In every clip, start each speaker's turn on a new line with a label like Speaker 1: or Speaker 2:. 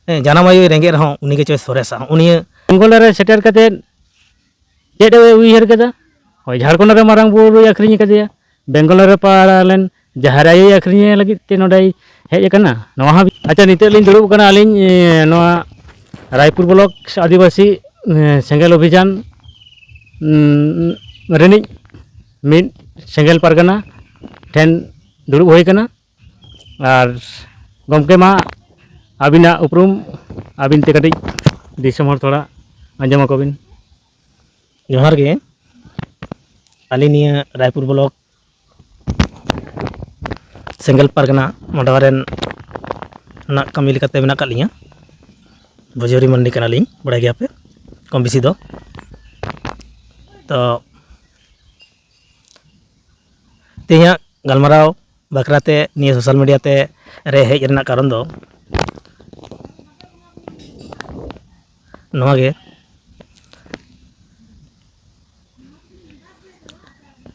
Speaker 1: ᱡᱟᱱᱟᱢ ᱟᱭᱳ ᱨᱮᱸᱜᱮᱡ ᱨᱮᱦᱚᱸ ᱩᱱᱤ ᱜᱮ ᱪᱚᱭ ᱥᱚᱨᱮᱥᱟ ᱩᱱᱤ
Speaker 2: बेंगल रे सेटर कते चेड उयहर कदा होय झारखंड रे मारांग बुरुय अखरिኝ कदिया बेंगल रे पारालेन जहाराय अखरिኝ लगित ते नोडै हेज कना नवा अच्छा निते लिन दुड़ुब कना अलिñ नवा रायपुर ब्लॉक आदिवासी सेंगेल अभियान रेनिज मिड सेंगेल पारगना ठेन दुड़ुब होय कना और गमके मा आबिना उपरुम आबिन ते कटिज दिसम हर थोड़ा आंजम को बिन
Speaker 1: जोहार गे अलिनिया रायपुर ब्लॉक सेंगेल पारगना मंडवारेन ना कमी लेकाते मेना का लिया बजोरी मंडी कना लिኝ बड़ा गया पे कम बेसी दो तो तेया गलमराव बकराते निया सोशल मीडिया ते रे हेज रना कारण दो नवा गे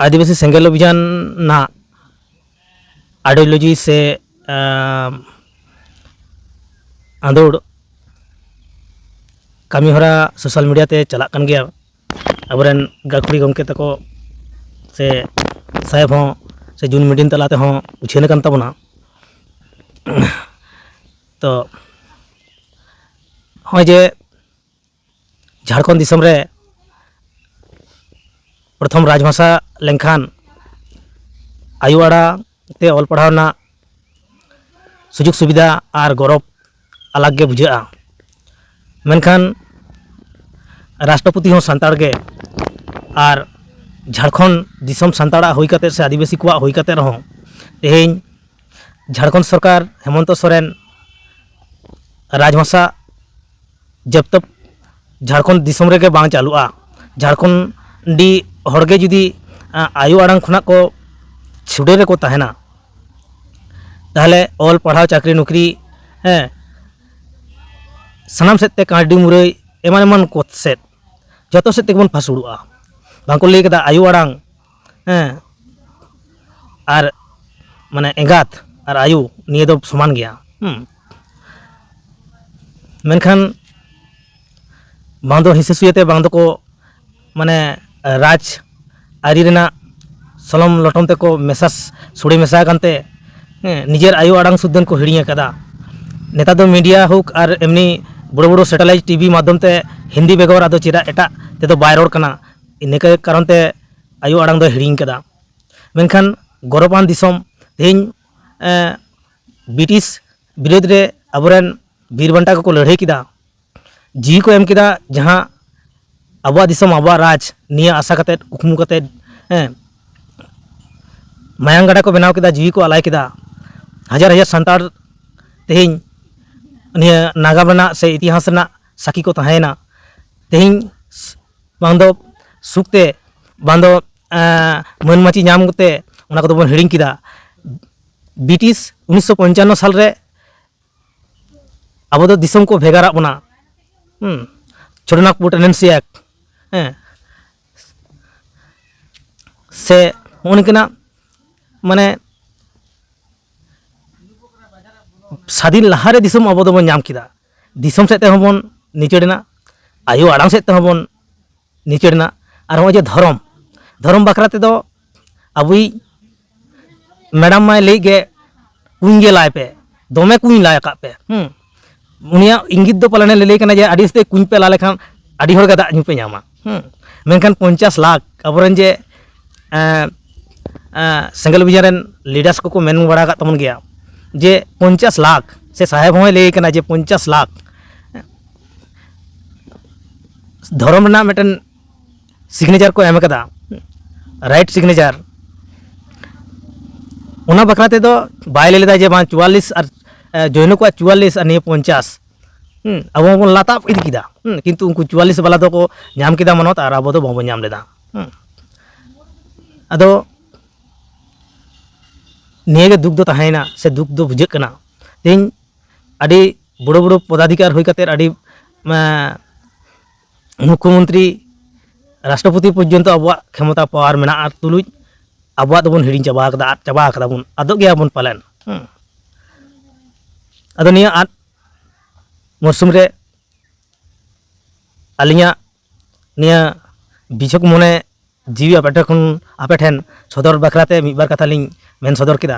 Speaker 1: आदिवासी सेंगेल अभियान ना आइडियोलॉजी से आंदोड़ कमी हरा सोशल मीडिया ते चला कन गया अबरेन गाखुड़ी गमके तको से साहेब हों से जून मीटिंग तलाते हों उछेन कन तबना तो होय जे झारखंड दिसम रे प्रथम राजभाषा लेनखान आयु आड़ा ते ऑल पढ़ावना सुजुग सुविधा और गौरव अलग गे बुझा मेनखान राष्ट्रपति हों सांताड़ गे और झारखंड दिसम सांताड़ा हुई कते से आदिवासी को हुई कते रहों तेहेñ झारखंड सरकार हेमंत सोरेन राजभाषा जब तक झारखंड दिसम रे बांग चालुआ झारखंडी हड़गे जुदी आयु आड़ांग खुना को छुड़े रे को तहना ताहले ऑल पढ़ाव चाकरी नौकरी सानाम सेते कांडी मुरई एमान एमान को सेट जतो सेते बन फासुड़ुआ बांको लई कदा आयु आड़ांग और माने एगात और आयु निये दो समान गया मेनखान बांग दो हिस्सुयते बांग दो को माने राज आरी रेना सलम लटम ते को मेसास सुड़ी मेसा कानते निजेर आयु आड़ांग सुद्धन को हिड़िया कदा नेता दो मीडिया हुक और एमनी बड़ो बड़ो सैटेलाइट टीवी माध्यम ते हिंदी बेगोर आदो चिरा एटा ते दो बाय रोड कना इने के कारण ते आयु आड़ांग दो हिड़िंग कदा मेनखान गौरवान दिसम तेहेñ ब्रिटिश विरोध रे अबरेन बीरबंटा को लड़ाई किदा जी को एम किदा जहां आबुआ दिसम आबुआ राज निया आशा कते कुकमु कते मायांग गड़ा को बनाव किदा जीवी को अलाय किदा हजार हजार संताड़ तेहेñ निया नागाम रना से इतिहास रना साकी को तहेना तेहेñ बांग दो सुखते बांग दो मन माची नाम कते उना को बन हिड़िंग किदा ब्रिटिश 1955 साल रे अब दो दिसम को भेगारा बना छोटनागपुर टेनेंसी एक्ट से उनकना माने स्वाधीन लहारे दिसम अब दो बन नाम किदा दिसम सेते होबन निचेड़ना आयु आड़ांग सेते होबन निचेड़ना और हो जे धर्म धर्म बखरा ते दो अबुई मैडम माय लई गे कुंग गे लाय पे दोमे कुंग लाय का पे उनिया इंगित दो पलाने ले कना जे आडिसते कुंग पे ला लेखान आडी हर गदा नु पे नामा मेनखान 50 लाख अबरन जे सेंगल अभियान लीडर्स को मेन बड़ा का तमन गया जे 50 लाख से साहेब होय ले कना जे 50 लाख धर्म ना मेटन सिग्नेचर को एम कदा राइट सिग्नेचर उना बखरा ते दो बाय ले लेदा जे 44 और जैन को 44 और 50 अब बन लाताब इदी किदा किंतु उनको 44 वाला दो को नाम किदा मनोत और अब दो बाबो नाम लेदा अदो निये दुख दो तहायना से दुख दो बुझे कना तेहेñ अडी बड़ो बड़ो पदाधिकार हुई कते अडी मुख्यमंत्री राष्ट्रपति पर्यंत अब क्षमता पावर मेना तुलुज अब बन हिड़ी चाबा बन आदो गया बन पालन अदो निया मौसम रे आलिया निया बिछक मने जीवी आपे ठेन सदर बाखराते मिबार कथा लिंग मेन सदर किदा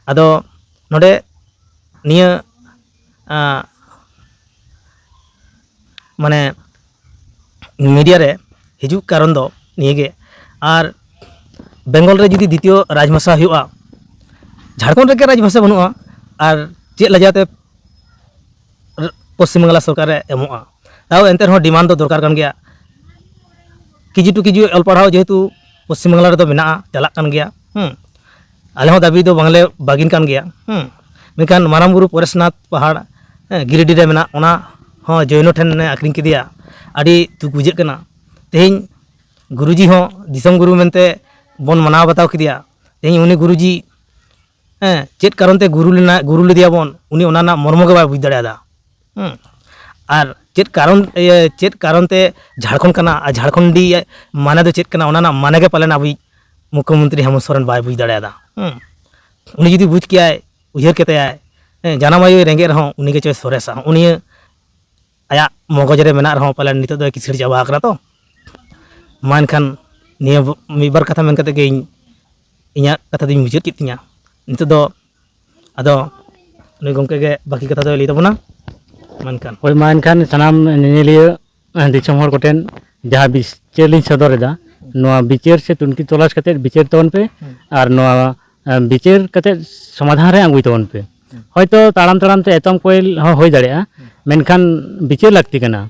Speaker 1: आदो नोडे निया माने मीडिया रे हिजुक कारण दो नियगे और बेंगल रे जुदी द्वितीय राजभाषा हुआ झारखंड रे राजभाषा बनुआ और चेक लजाते पश्चिम बांगला सरकार एमोआ ताऊ एंते रहो डिमांड दो दरकार कान गया किजि टू किजि अल पढ़ाओ जेहेतु पश्चिम बांगला रे दो मेना चलाक कान गया आले हो दाबी दो बांगले बागिन कान गया मेखान माराम बुरु परेशनाथ पहाड़ गिरिडि रे मेना ओना हो जैनो ठेन ने आखरिंग किदिया आडी दुख बुझे कना तेहिं गुरुजी हो दिसम गुरु मेनते बन मनाव बताव किदिया तेहिं उनी गुरुजी चेत कारण ते गुरु लेदिया बन उनी ओना ना मर्म के बाय बुझ दाड़ेदा और चेत कारण ते झारखंड कना आ झारखंडी माने दो चेत कना ओना ना माने के पालन अबी मुख्यमंत्री हेमंत सोरेन बाय बुझ दाड़ेदा उनी जुदी बुझ कियाय उयहर केते आय जानामायो रेंगे रहो उनी के चोय सोरेसा उनी आया मगज रे मेना रहो पालन नितो दो किसड़ चाबा आकरा तो मान खान निया मिबार कथा मेन कते गे इया कथा दिन मुचाद कितिया नितो दो आदो उनी गंके गे बाकी कथा दो लई तबना मान खान
Speaker 2: ওই মানখান সানাম নিলিয়ে দিসম হর কোটেন যাহা বিচার লিñ সদরেদা নোয়া বিচার সে তুনকি তলাশ কাতে বিচার তন পে আর নোয়া বিচার কাতে সমাধান রে আগুই তন পে হয়তো তাড়াম তে এতম কোয়েল হই দাড়েয়া মেনখান বিচার লাগতি কানা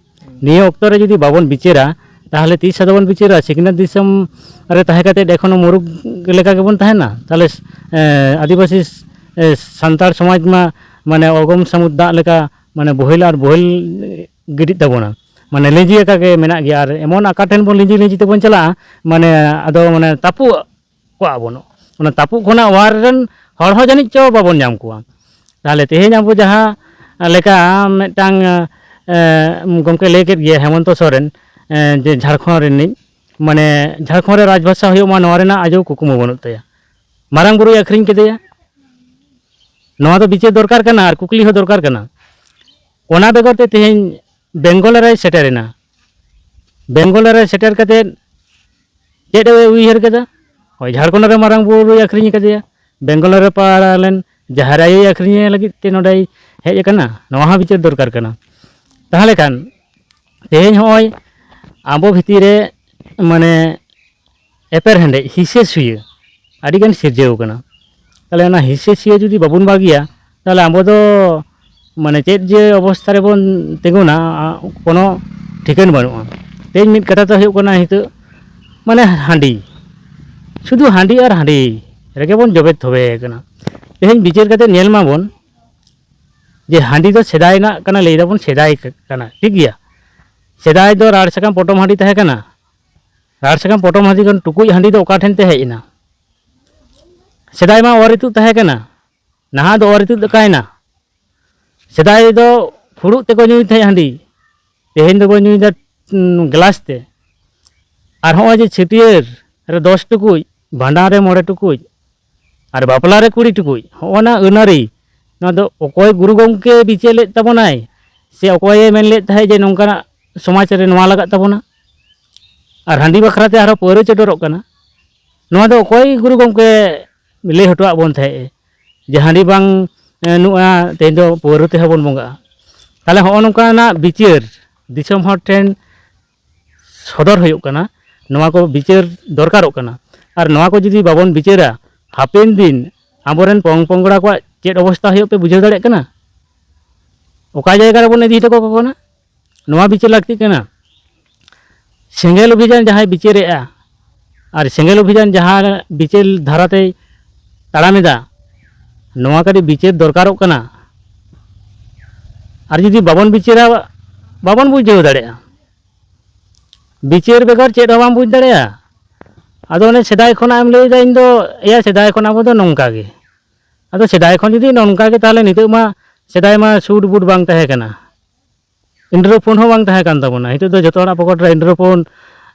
Speaker 2: নিয়ে অক্তরে যদি বাবন বিচারা তাহলে 30 সাদবন বিচারা সিকনা দিসম রে তাহে কাতে এখনো মুরুগ লেখা কেবন তাহে না তাহলে আদিবাসী সান্তাল সমাজ মা মানে অগম সামুদ্দা লেখা মানে বহিল আর বহিল গিডিত তাবনা মানে লিজি একাকে মেনা গিয়া আর এমন আকা ঠেন বন লিজি তেবন চালা মানে আদো মানে তাপু কোয়া বনো ওনা তাপু খনা ওয়ার রেন হড় হ জানি চো বাবন নাম কোয়া তাহলে তেহেñ আবো যাহা লেখা মেটাং গমকে লেকেট গিয়া হেমন্ত সোরেন যে ঝাড়খণ্ড রেনি মানে ঝাড়খণ্ড রাজভাষা হইও মা নোয়া রেনা আজও কুকুমো বনুত তায়া মারাং বুরুই আখরিং কেদেয়া নোয়া তো বিচার দরকার কানা আর কুকলি হ দরকার কানা ওনা বেগরতে তেহেñ বেঙ্গল রে সেটারেনা বেঙ্গল রে সেটার কাতে चेड उयहर केदा हय झारखंड रे मारांग बुरु आखरिኝ केदिया बेंगल रे पारालेन जहाराय आखरिኝ लगित ते नोडे हेज कना नवा हा बिचार दरकार कना ताहले खान तेहेñ हय आबो भितिरे माने एपर हेंडे हिसे सुये आदिगान सिरजेव कना ताहले ना हिसे सुये जुदी बाबुन बागिया ताहले आबो दो माने चेद जे अवस्था रे बन तेगुना कोनो ठिकान बानुआ तेज मिद कथा तो हुयुग कना हितो माने हांडी शुधु हांडी और हांडी रेगे बन जबे थोबे कना तेहेñ बिचार कते नेल माबन जे हांडी दो सेदाय ना कना लई दाबन सेदाय कना ठीक गया सेदाय दो राड़ सकाम पटम हांडी तहे कना राड़ सकाम पटम हांडी कन टुकुज हांडी दो ओका ठेन ते हेजना सेदाय मा ओरितु तहे कना नहा दो ओरितु दकायना सेदाय दो फुरुग ते को ᱧᱩᱭ ᱛᱟᱦᱮᱸ हांडी तेहेñ दो ᱧᱩᱭ दा ग्लास ते और हाँ जे छिटियर रे 10 टुकुज भांडा रे 9 टुकुज और बापला रे 20 टुकुज होना अनारी ना दो ओकोय गुरु गंके बिचे ले तबनाय से ओकोय मेन ले थाय जे नोंकाना समाज रे नवा लागत तबना और हांडी बखराते आरो पौरे चटरक कना नवा दो ओकोय गुरु गंके ले हटवा बन थाय जे हांडी बांग नुआ तेहेñ दो पौरे ते हबन बंगा ताले हो नोंकाना बिचार दिसम हर ठेन सदर हुयुग कना नवा को बिचार दरकारोग कना और नवा को जुदी बाबन बिचारा हापेन दिन आबोरेन पंग पंगड़ा को चेद अवस्था हुयुग पे बुझाव दाड़े कना ओका जायगा रे बन इदि हटो को कना नवा बिचार लागती कना सेंगेल अभियान जहां बिचारेआ और सेंगेल अभियान जहां बिचार धाराते ताड़ामेदा नवा कड़ी बिचार दरकारोग कना और जुदी बाबन बिचारा बाबन बुझाव दाड़ेआ बिचार बेगर चेद हबाम बुझ दाड़ेया आदो ने सेदाय खना एम लैदा इन दो या सेदाय खना आबो दो नोंका गे आदो सेदाय खन जुदी नोंका गे ताहले नितो मा सेदाय मा सूट बूट बांग तहे कना इंद्रोफोन हो बांग तहे कान ताबोना हितो दो जतो हड़ा पकड़ रे इंद्रोफोन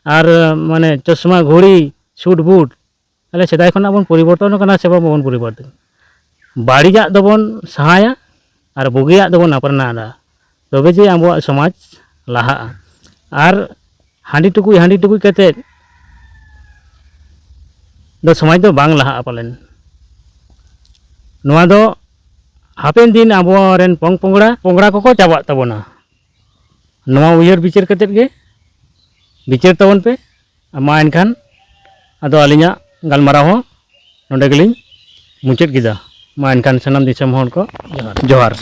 Speaker 2: और माने चश्मा घोड़ी सूट बूट ताहले सेदाय खना बन परिवर्तन कना से बाबन परिवर्तन बाड़ीजा दोबन सहाया और बुगिया दोबन अपनाना तो तबे जे आबो समाज लाहा आर हांडी टुकुई कते दो समाज दो बांग लाहा पालेन नोआ दो हापेन दिन आबो रेन पोंगड़ा को चाबा तबोना नोआ उयहर बिचार कते गे बिचार तबन पे मा एनखान आदो आलिया गालमाराव हो नोंडे गेलिं मुचाद किदा मा एनखान सनाम दिसम हर को जोहार।